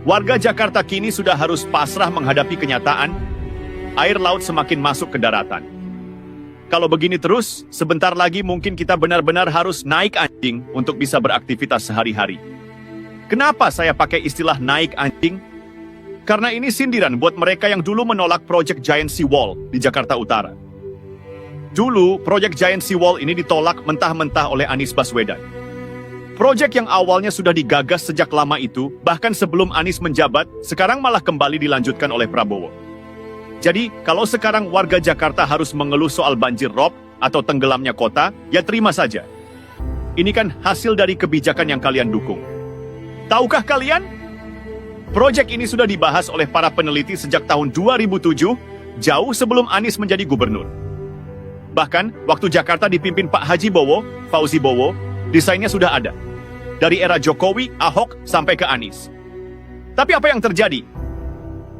Warga Jakarta kini sudah harus pasrah menghadapi kenyataan, air laut semakin masuk ke daratan. Kalau begini terus, sebentar lagi mungkin kita benar-benar harus naik anjing untuk bisa beraktivitas sehari-hari. Kenapa saya pakai istilah naik anjing? Karena ini sindiran buat mereka yang dulu menolak proyek Giant Sea Wall di Jakarta Utara. Dulu, proyek Giant Sea Wall ini ditolak mentah-mentah oleh Anies Baswedan. Proyek yang awalnya sudah digagas sejak lama itu, bahkan sebelum Anies menjabat, sekarang malah kembali dilanjutkan oleh Prabowo. Jadi, kalau sekarang warga Jakarta harus mengeluh soal banjir rob atau tenggelamnya kota, ya terima saja. Ini kan hasil dari kebijakan yang kalian dukung. Tahukah kalian? Proyek ini sudah dibahas oleh para peneliti sejak tahun 2007, jauh sebelum Anies menjadi gubernur. Bahkan, waktu Jakarta dipimpin Pak Haji Bowo, Fauzi Bowo, desainnya sudah ada. Dari era Jokowi, Ahok, sampai ke Anies. Tapi apa yang terjadi?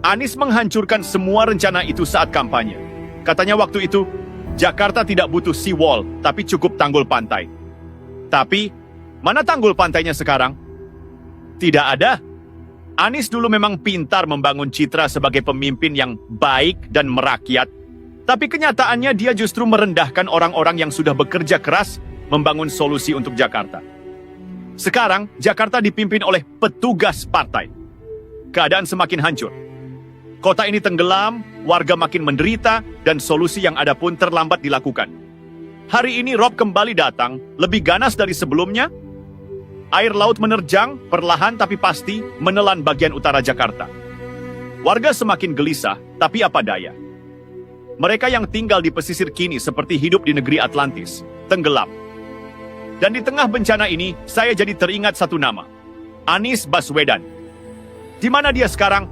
Anies menghancurkan semua rencana itu saat kampanye. Katanya waktu itu, Jakarta tidak butuh seawall, tapi cukup tanggul pantai. Tapi, mana tanggul pantainya sekarang? Tidak ada. Anies dulu memang pintar membangun citra sebagai pemimpin yang baik dan merakyat. Tapi kenyataannya dia justru merendahkan orang-orang yang sudah bekerja keras membangun solusi untuk Jakarta. Sekarang, Jakarta dipimpin oleh petugas partai. Keadaan semakin hancur. Kota ini tenggelam, warga makin menderita, dan solusi yang ada pun terlambat dilakukan. Hari ini rob kembali datang, lebih ganas dari sebelumnya. Air laut menerjang, perlahan tapi pasti, menelan bagian utara Jakarta. Warga semakin gelisah, tapi apa daya. Mereka yang tinggal di pesisir kini seperti hidup di negeri Atlantis, tenggelam. Dan di tengah bencana ini, saya jadi teringat satu nama. Anies Baswedan. Di mana dia sekarang?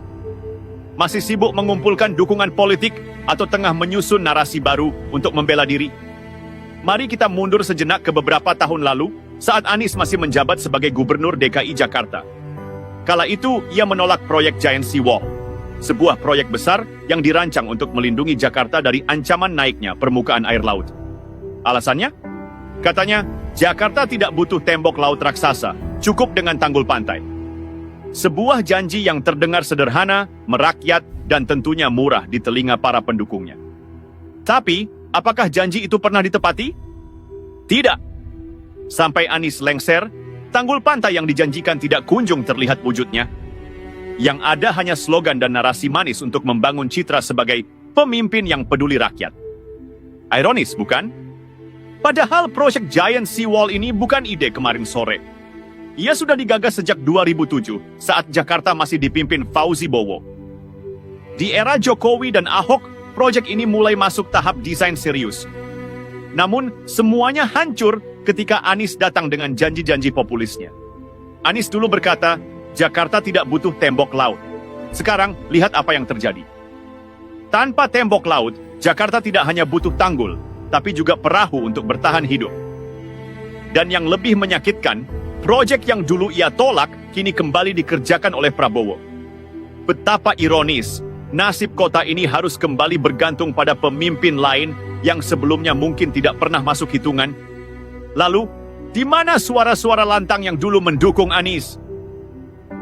Masih sibuk mengumpulkan dukungan politik atau tengah menyusun narasi baru untuk membela diri? Mari kita mundur sejenak ke beberapa tahun lalu, saat Anies masih menjabat sebagai Gubernur DKI Jakarta. Kala itu, ia menolak proyek Giant Sea Wall, sebuah proyek besar yang dirancang untuk melindungi Jakarta dari ancaman naiknya permukaan air laut. Alasannya? Katanya, Jakarta tidak butuh tembok laut raksasa, cukup dengan tanggul pantai. Sebuah janji yang terdengar sederhana, merakyat, dan tentunya murah di telinga para pendukungnya. Tapi, apakah janji itu pernah ditepati? Tidak. Sampai Anies lengser, tanggul pantai yang dijanjikan tidak kunjung terlihat wujudnya. Yang ada hanya slogan dan narasi manis untuk membangun citra sebagai pemimpin yang peduli rakyat. Ironis, bukan? Padahal proyek Giant Sea Wall ini bukan ide kemarin sore. Ia sudah digagas sejak 2007, saat Jakarta masih dipimpin Fauzi Bowo. Di era Jokowi dan Ahok, proyek ini mulai masuk tahap desain serius. Namun, semuanya hancur ketika Anies datang dengan janji-janji populisnya. Anies dulu berkata, Jakarta tidak butuh tembok laut. Sekarang, lihat apa yang terjadi. Tanpa tembok laut, Jakarta tidak hanya butuh tanggul, tapi juga perahu untuk bertahan hidup. Dan yang lebih menyakitkan, proyek yang dulu ia tolak, kini kembali dikerjakan oleh Prabowo. Betapa ironis, nasib kota ini harus kembali bergantung pada pemimpin lain yang sebelumnya mungkin tidak pernah masuk hitungan. Lalu, di mana suara-suara lantang yang dulu mendukung Anies?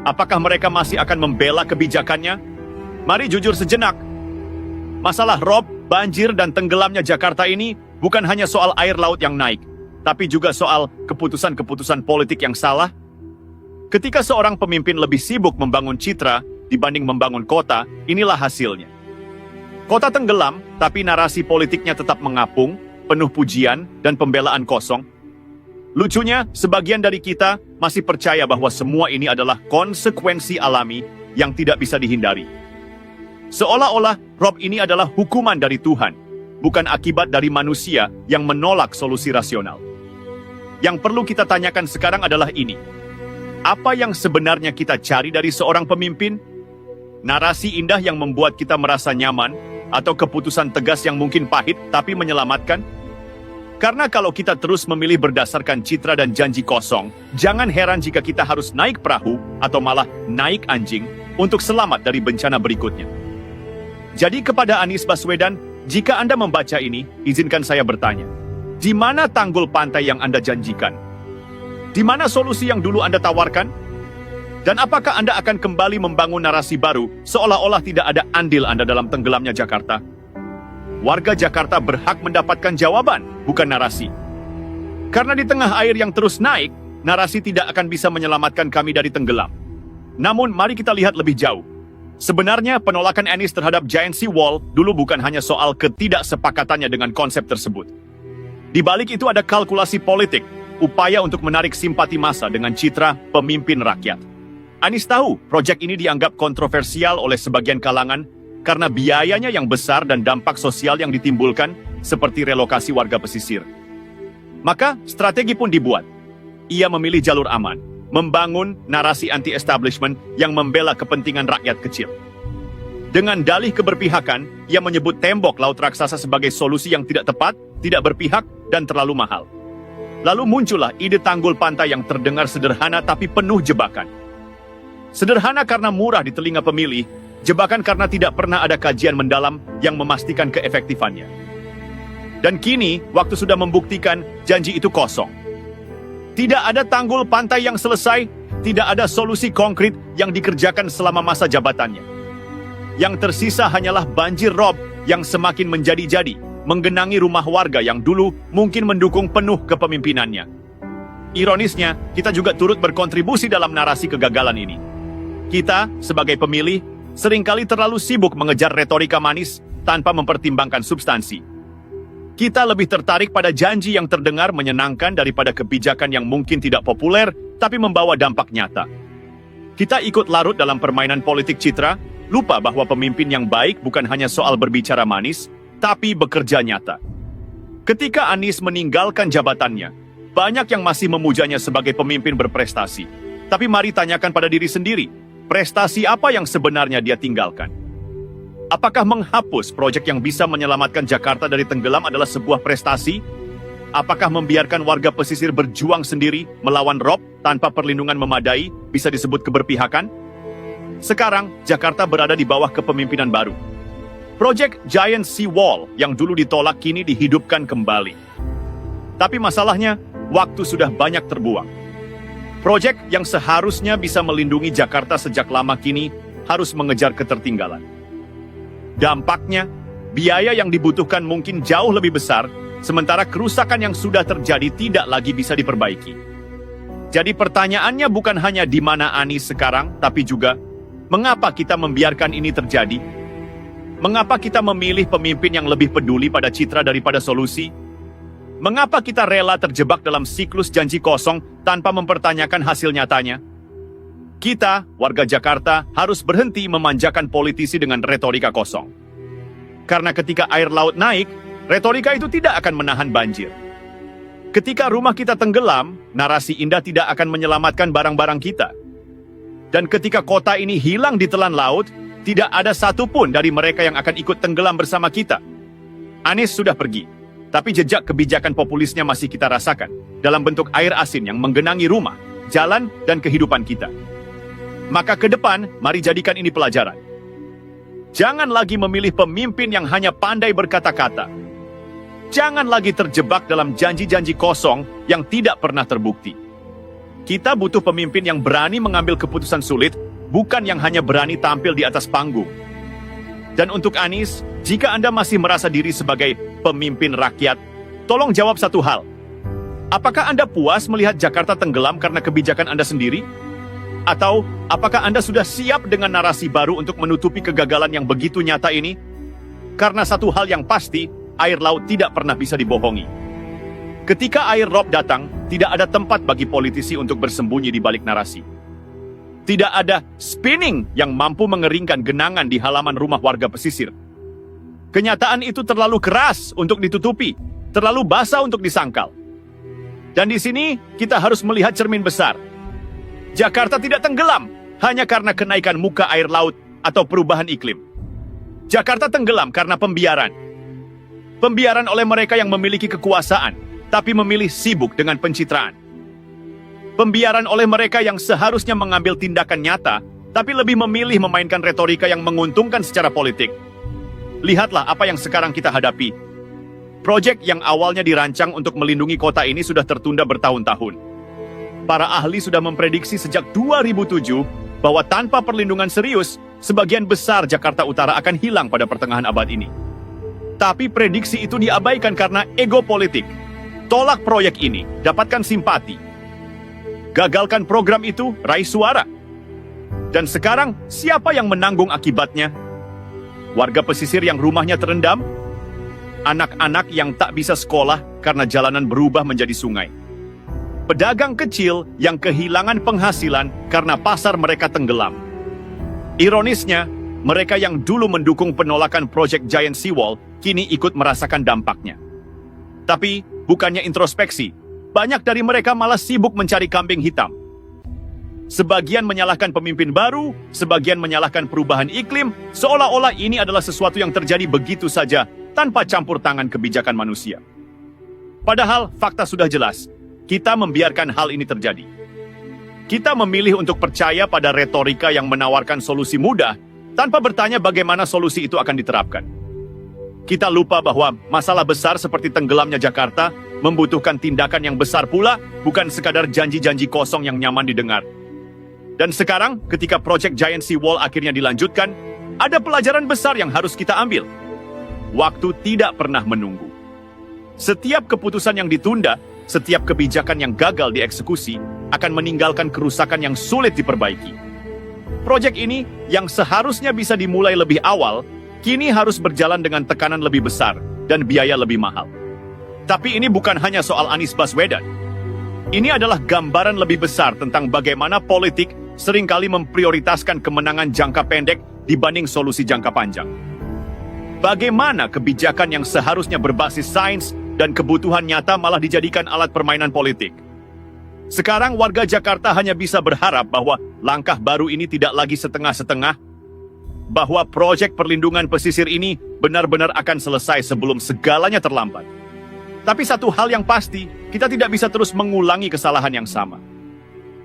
Apakah mereka masih akan membela kebijakannya? Mari jujur sejenak. Masalah rob, banjir, dan tenggelamnya Jakarta ini bukan hanya soal air laut yang naik, tapi juga soal keputusan-keputusan politik yang salah. Ketika seorang pemimpin lebih sibuk membangun citra dibanding membangun kota, inilah hasilnya. Kota tenggelam, tapi narasi politiknya tetap mengapung, penuh pujian dan pembelaan kosong. Lucunya, sebagian dari kita masih percaya bahwa semua ini adalah konsekuensi alami yang tidak bisa dihindari. Seolah-olah rob ini adalah hukuman dari Tuhan, bukan akibat dari manusia yang menolak solusi rasional. Yang perlu kita tanyakan sekarang adalah ini. Apa yang sebenarnya kita cari dari seorang pemimpin? Narasi indah yang membuat kita merasa nyaman, atau keputusan tegas yang mungkin pahit tapi menyelamatkan? Karena kalau kita terus memilih berdasarkan citra dan janji kosong, jangan heran jika kita harus naik perahu atau malah naik anjing untuk selamat dari bencana berikutnya. Jadi kepada Anies Baswedan, jika Anda membaca ini, izinkan saya bertanya. Di mana tanggul pantai yang Anda janjikan? Di mana solusi yang dulu Anda tawarkan? Dan apakah Anda akan kembali membangun narasi baru seolah-olah tidak ada andil Anda dalam tenggelamnya Jakarta? Warga Jakarta berhak mendapatkan jawaban, bukan narasi. Karena di tengah air yang terus naik, narasi tidak akan bisa menyelamatkan kami dari tenggelam. Namun, mari kita lihat lebih jauh. Sebenarnya, penolakan Anies terhadap Giant Sea Wall dulu bukan hanya soal ketidaksepakatannya dengan konsep tersebut. Di balik itu ada kalkulasi politik, upaya untuk menarik simpati massa dengan citra pemimpin rakyat. Anies tahu proyek ini dianggap kontroversial oleh sebagian kalangan karena biayanya yang besar dan dampak sosial yang ditimbulkan seperti relokasi warga pesisir. Maka strategi pun dibuat. Ia memilih jalur aman, membangun narasi anti-establishment yang membela kepentingan rakyat kecil. Dengan dalih keberpihakan, ia menyebut tembok laut raksasa sebagai solusi yang tidak tepat, tidak berpihak, dan terlalu mahal. Lalu muncullah ide tanggul pantai yang terdengar sederhana tapi penuh jebakan. Sederhana karena murah di telinga pemilih, jebakan karena tidak pernah ada kajian mendalam yang memastikan keefektifannya. Dan kini, waktu sudah membuktikan janji itu kosong. Tidak ada tanggul pantai yang selesai, tidak ada solusi konkret yang dikerjakan selama masa jabatannya. Yang tersisa hanyalah banjir rob yang semakin menjadi-jadi, menggenangi rumah warga yang dulu mungkin mendukung penuh kepemimpinannya. Ironisnya, kita juga turut berkontribusi dalam narasi kegagalan ini. Kita, sebagai pemilih, seringkali terlalu sibuk mengejar retorika manis tanpa mempertimbangkan substansi. Kita lebih tertarik pada janji yang terdengar menyenangkan daripada kebijakan yang mungkin tidak populer, tapi membawa dampak nyata. Kita ikut larut dalam permainan politik citra, lupa bahwa pemimpin yang baik bukan hanya soal berbicara manis, tapi bekerja nyata. Ketika Anies meninggalkan jabatannya, banyak yang masih memujanya sebagai pemimpin berprestasi. Tapi mari tanyakan pada diri sendiri, prestasi apa yang sebenarnya dia tinggalkan? Apakah menghapus proyek yang bisa menyelamatkan Jakarta dari tenggelam adalah sebuah prestasi? Apakah membiarkan warga pesisir berjuang sendiri melawan rob tanpa perlindungan memadai bisa disebut keberpihakan? Sekarang, Jakarta berada di bawah kepemimpinan baru. Proyek Giant Sea Wall yang dulu ditolak kini dihidupkan kembali. Tapi masalahnya, waktu sudah banyak terbuang. Proyek yang seharusnya bisa melindungi Jakarta sejak lama kini harus mengejar ketertinggalan. Dampaknya, biaya yang dibutuhkan mungkin jauh lebih besar, sementara kerusakan yang sudah terjadi tidak lagi bisa diperbaiki. Jadi pertanyaannya bukan hanya di mana Anies sekarang, tapi juga, mengapa kita membiarkan ini terjadi? Mengapa kita memilih pemimpin yang lebih peduli pada citra daripada solusi? Mengapa kita rela terjebak dalam siklus janji kosong tanpa mempertanyakan hasil nyatanya? Kita, warga Jakarta, harus berhenti memanjakan politisi dengan retorika kosong. Karena ketika air laut naik, retorika itu tidak akan menahan banjir. Ketika rumah kita tenggelam, narasi indah tidak akan menyelamatkan barang-barang kita. Dan ketika kota ini hilang di telan laut, tidak ada satupun dari mereka yang akan ikut tenggelam bersama kita. Anies sudah pergi, tapi jejak kebijakan populisnya masih kita rasakan dalam bentuk air asin yang menggenangi rumah, jalan, dan kehidupan kita. Maka ke depan, mari jadikan ini pelajaran. Jangan lagi memilih pemimpin yang hanya pandai berkata-kata. Jangan lagi terjebak dalam janji-janji kosong yang tidak pernah terbukti. Kita butuh pemimpin yang berani mengambil keputusan sulit, bukan yang hanya berani tampil di atas panggung. Dan untuk Anies, jika Anda masih merasa diri sebagai pemimpin rakyat, tolong jawab satu hal. Apakah Anda puas melihat Jakarta tenggelam karena kebijakan Anda sendiri? Atau, apakah Anda sudah siap dengan narasi baru untuk menutupi kegagalan yang begitu nyata ini? Karena satu hal yang pasti, air laut tidak pernah bisa dibohongi. Ketika air rob datang, tidak ada tempat bagi politisi untuk bersembunyi di balik narasi. Tidak ada spinning yang mampu mengeringkan genangan di halaman rumah warga pesisir. Kenyataan itu terlalu keras untuk ditutupi, terlalu basah untuk disangkal. Dan di sini, kita harus melihat cermin besar. Jakarta tidak tenggelam hanya karena kenaikan muka air laut atau perubahan iklim. Jakarta tenggelam karena pembiaran. Pembiaran oleh mereka yang memiliki kekuasaan, tapi memilih sibuk dengan pencitraan. Pembiaran oleh mereka yang seharusnya mengambil tindakan nyata, tapi lebih memilih memainkan retorika yang menguntungkan secara politik. Lihatlah apa yang sekarang kita hadapi. Proyek yang awalnya dirancang untuk melindungi kota ini sudah tertunda bertahun-tahun. Para ahli sudah memprediksi sejak 2007 bahwa tanpa perlindungan serius, sebagian besar Jakarta Utara akan hilang pada pertengahan abad ini. Tapi prediksi itu diabaikan karena ego politik. Tolak proyek ini, dapatkan simpati. Gagalkan program itu, raih suara. Dan sekarang, siapa yang menanggung akibatnya? Warga pesisir yang rumahnya terendam? Anak-anak yang tak bisa sekolah karena jalanan berubah menjadi sungai. Pedagang kecil yang kehilangan penghasilan karena pasar mereka tenggelam. Ironisnya, mereka yang dulu mendukung penolakan proyek Giant Seawall kini ikut merasakan dampaknya. Tapi, bukannya introspeksi, banyak dari mereka malah sibuk mencari kambing hitam. Sebagian menyalahkan pemimpin baru, sebagian menyalahkan perubahan iklim, seolah-olah ini adalah sesuatu yang terjadi begitu saja tanpa campur tangan kebijakan manusia. Padahal, fakta sudah jelas. Kita membiarkan hal ini terjadi. Kita memilih untuk percaya pada retorika yang menawarkan solusi mudah, tanpa bertanya bagaimana solusi itu akan diterapkan. Kita lupa bahwa masalah besar seperti tenggelamnya Jakarta membutuhkan tindakan yang besar pula, bukan sekadar janji-janji kosong yang nyaman didengar. Dan sekarang, ketika proyek Giant Seawall akhirnya dilanjutkan, ada pelajaran besar yang harus kita ambil. Waktu tidak pernah menunggu. Setiap keputusan yang ditunda, setiap kebijakan yang gagal dieksekusi akan meninggalkan kerusakan yang sulit diperbaiki. Proyek ini yang seharusnya bisa dimulai lebih awal, kini harus berjalan dengan tekanan lebih besar dan biaya lebih mahal. Tapi ini bukan hanya soal Anies Baswedan. Ini adalah gambaran lebih besar tentang bagaimana politik seringkali memprioritaskan kemenangan jangka pendek dibanding solusi jangka panjang. Bagaimana kebijakan yang seharusnya berbasis sains dan kebutuhan nyata malah dijadikan alat permainan politik. Sekarang warga Jakarta hanya bisa berharap bahwa langkah baru ini tidak lagi setengah-setengah, bahwa proyek perlindungan pesisir ini benar-benar akan selesai sebelum segalanya terlambat. Tapi satu hal yang pasti, kita tidak bisa terus mengulangi kesalahan yang sama.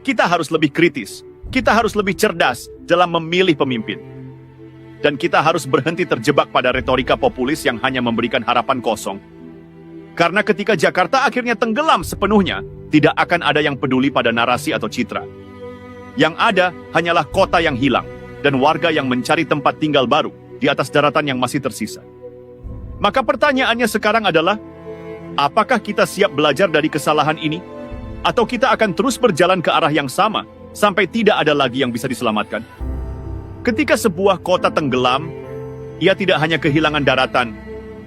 Kita harus lebih kritis, kita harus lebih cerdas dalam memilih pemimpin. Dan kita harus berhenti terjebak pada retorika populis yang hanya memberikan harapan kosong. Karena ketika Jakarta akhirnya tenggelam sepenuhnya, tidak akan ada yang peduli pada narasi atau citra. Yang ada hanyalah kota yang hilang, dan warga yang mencari tempat tinggal baru di atas daratan yang masih tersisa. Maka pertanyaannya sekarang adalah, apakah kita siap belajar dari kesalahan ini? Atau kita akan terus berjalan ke arah yang sama, sampai tidak ada lagi yang bisa diselamatkan? Ketika sebuah kota tenggelam, ia tidak hanya kehilangan daratan,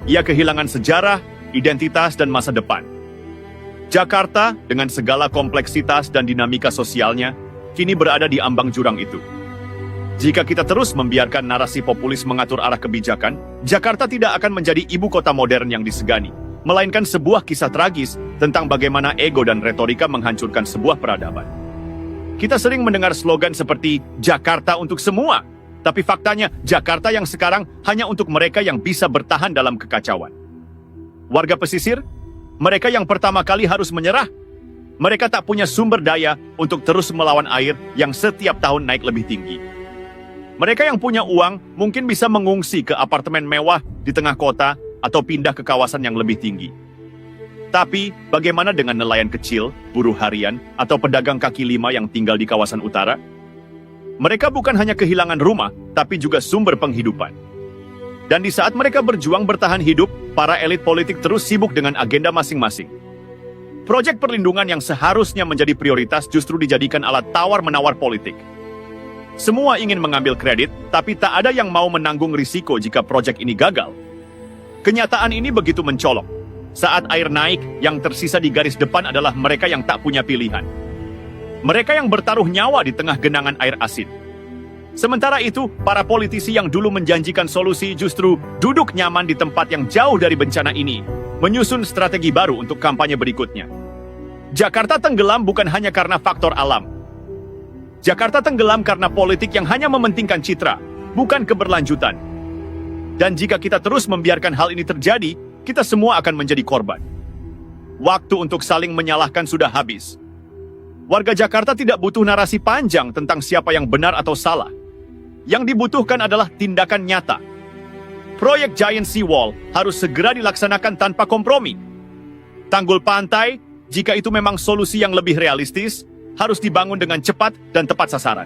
ia kehilangan sejarah, identitas, dan masa depan. Jakarta, dengan segala kompleksitas dan dinamika sosialnya, kini berada di ambang jurang itu. Jika kita terus membiarkan narasi populis mengatur arah kebijakan, Jakarta tidak akan menjadi ibu kota modern yang disegani, melainkan sebuah kisah tragis tentang bagaimana ego dan retorika menghancurkan sebuah peradaban. Kita sering mendengar slogan seperti Jakarta untuk semua, tapi faktanya Jakarta yang sekarang hanya untuk mereka yang bisa bertahan dalam kekacauan. Warga pesisir, mereka yang pertama kali harus menyerah. Mereka tak punya sumber daya untuk terus melawan air yang setiap tahun naik lebih tinggi. Mereka yang punya uang mungkin bisa mengungsi ke apartemen mewah di tengah kota atau pindah ke kawasan yang lebih tinggi. Tapi, bagaimana dengan nelayan kecil, buruh harian, atau pedagang kaki lima yang tinggal di kawasan utara? Mereka bukan hanya kehilangan rumah, tapi juga sumber penghidupan. Dan di saat mereka berjuang bertahan hidup, para elit politik terus sibuk dengan agenda masing-masing. Proyek perlindungan yang seharusnya menjadi prioritas justru dijadikan alat tawar-menawar politik. Semua ingin mengambil kredit, tapi tak ada yang mau menanggung risiko jika proyek ini gagal. Kenyataan ini begitu mencolok. Saat air naik, yang tersisa di garis depan adalah mereka yang tak punya pilihan. Mereka yang bertaruh nyawa di tengah genangan air asin. Sementara itu, para politisi yang dulu menjanjikan solusi justru duduk nyaman di tempat yang jauh dari bencana ini, menyusun strategi baru untuk kampanye berikutnya. Jakarta tenggelam bukan hanya karena faktor alam. Jakarta tenggelam karena politik yang hanya mementingkan citra, bukan keberlanjutan. Dan jika kita terus membiarkan hal ini terjadi, kita semua akan menjadi korban. Waktu untuk saling menyalahkan sudah habis. Warga Jakarta tidak butuh narasi panjang tentang siapa yang benar atau salah. Yang dibutuhkan adalah tindakan nyata. Proyek Giant Seawall harus segera dilaksanakan tanpa kompromi. Tanggul pantai, jika itu memang solusi yang lebih realistis, harus dibangun dengan cepat dan tepat sasaran.